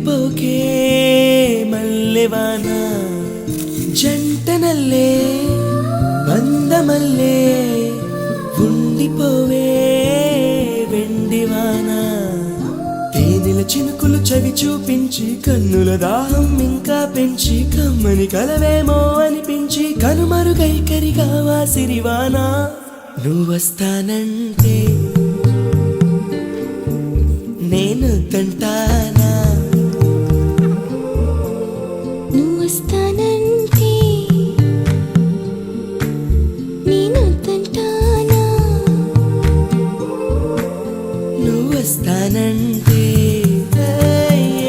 వెళ్ళిపోకే మల్లెవాన జంటనల్లే బందమల్లే ఉండిపోవే వెండివాన తేనెల చినుకులు చవి చూపించి కన్నుల దాహం ఇంకా పెంచి కమ్మని కలవేమో అనిపించి కనుమరుగైకరిగావా సిరివాన నువ్వొస్తానంటే నేను తంటాను